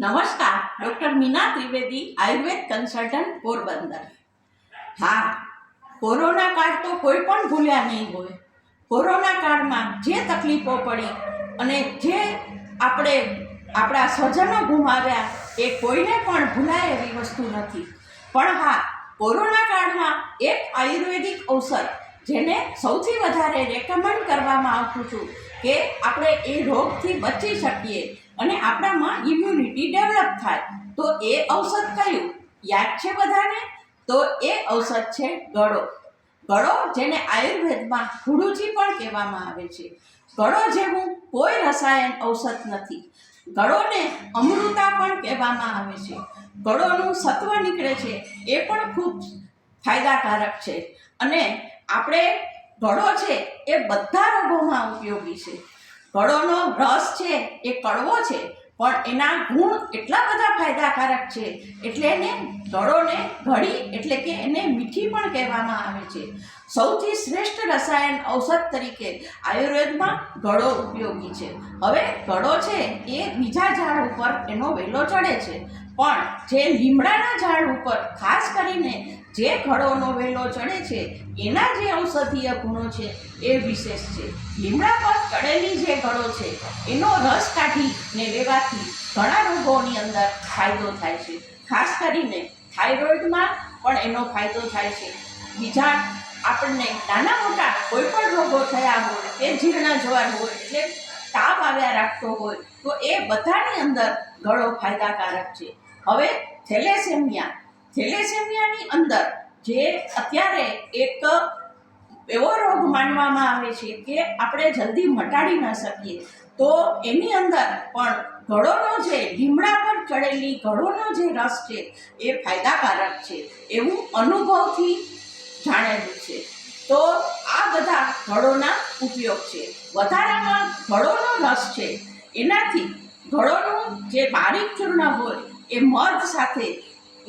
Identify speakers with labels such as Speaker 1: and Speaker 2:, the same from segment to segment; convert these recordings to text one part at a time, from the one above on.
Speaker 1: નમસ્કાર, doctor Meena Trivedi, Ayurveda consultant, Porbandar. હા, corona કાળ તો કોઈ પણ ભૂલ્યા નહીં હોય. કોરોના કાળમાં જે તકલીફો પડી અને જે આપણે આપણા સ્વજનો ગુમાવ્યા એ કોઈને પણ ભૂલાય એવી વસ્તુ નથી. પણ હા, કોરોના કાળમાં એક આયુર્વેદિક ઔષધ જેને સૌથી વધારે રેકમેન્ડ કરવામાં આવતું હતું કે આપણે એ રોગથી બચી શકીએ અને આપણામાં ઇમ્યુનિટી ડેવલપ થાય, તો એ ઔષધ કયું યાદ છે બધાને? તો એ ઔષધ છે ગળો. ગળો, જેને આયુર્વેદમાં હુડુચી પણ કહેવામાં આવે છે. ગળો જેવું કોઈ રસાયણ ઔષધ નથી. ગળોને અમૃતા પણ કહેવામાં આવે છે. ગળોનું સત્વ નીકળે છે એ પણ ખૂબ ફાયદાકારક છે. અને આપણે ગળો છે એ બધા રોગોમાં ઉપયોગી છે. ગળોનો રસ છે એ કડવો છે, પણ એના ગુણ એટલા બધા ફાયદાકારક છે એટલે એને ગળોને ઘડી એટલે કે એને મીઠી પણ કહેવામાં આવે છે. સૌથી શ્રેષ્ઠ રસાયણ ઔષધ તરીકે આયુર્વેદમાં ગળો ઉપયોગી છે. હવે ગળો છે એ બીજા ઝાડ ઉપર એનો વેલો ચડે છે, પણ જે લીમડાના ઝાડ ઉપર ખાસ કરીને જે ગળોનો વેલો ચડે છે એના જે ઔષધીય ગુણો છે એ વિશેષ છે. લીમડા પર ચડેલી જે ગળો છે એનો રસ કાઢીને લેવાથી ઘણા રોગોની અંદર ફાયદો થાય છે. ખાસ કરીને થાઇરોઇડમાં પણ એનો ફાયદો થાય છે. બીજા આપણને નાના મોટા કોઈ પણ રોગો થયા હોય કે જીર્ણ જ્વર હોય એટલે તાવ આવ્યા રાખતો હોય તો એ બધાની અંદર ગળો ફાયદાકારક છે. હવે થેલેસેમિયાની અંદર જે અત્યારે એક એવો રોગ માનવામાં આવે છે કે આપણે જલ્દી મટાડી ન શકીએ, તો એની અંદર પણ ગળોનો જે લીમડા પર ચડેલી ગળોનો જે રસ છે એ ફાયદાકારક છે એવું અનુભવથી જાણેલું છે. તો આ બધા ગળોના ઉપયોગ છે. વધારામાં ગળોનો રસ છે એનાથી ગળોનું જે બારીક ચૂર્ણ હોય એ મધ સાથે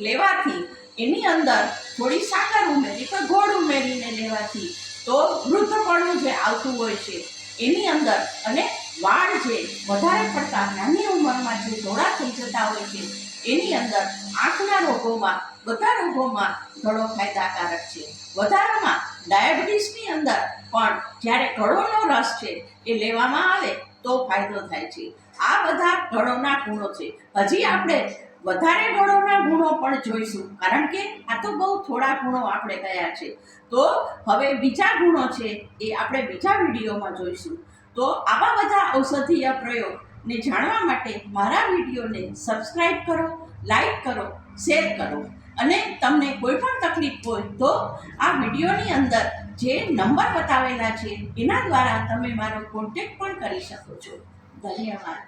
Speaker 1: લેવાથી એની અંદર થોડી સાકર ઉમેરી કે ગોળ ઉમેરીને લેવાથી તો વૃદ્ધપણું જે આવતું હોય છે એની અંદર અને વાળ જે વધારે પડતા નાની ઉંમરમાં જે ધોળા થઈ જતા હોય છે એની અંદર આંખના રોગોમાં બધા રોગોમાં ગળો ફાયદાકારક છે. વધારામાં ડાયાબિટીસની અંદર પણ જ્યારે ગળોનો રસ છે એ લેવામાં આવે તો ફાયદો થાય છે. આ બધા ગળોના ગુણો છે. હજી આપણે વધારે ગળોના ગુણો પણ જોઈશું, કારણ કે આ તો બહુ થોડા ગુણો આપણે ગયા છે. તો હવે બીજા ગુણો છે એ આપણે બીજા વિડીયોમાં જોઈશું. તો આવા બધા ઔષધીય પ્રયોગને જાણવા માટે મારા વિડીયોને સબસ્ક્રાઈબ કરો, લાઈક કરો, શેર કરો. અને તમને કોઈ પણ તકલીફ હોય તો આ વિડીયોની અંદર જે નંબર બતાવેલા છે એના દ્વારા તમે મારો કોન્ટેક્ટ પણ કરી શકો છો. ધન્યવાદ.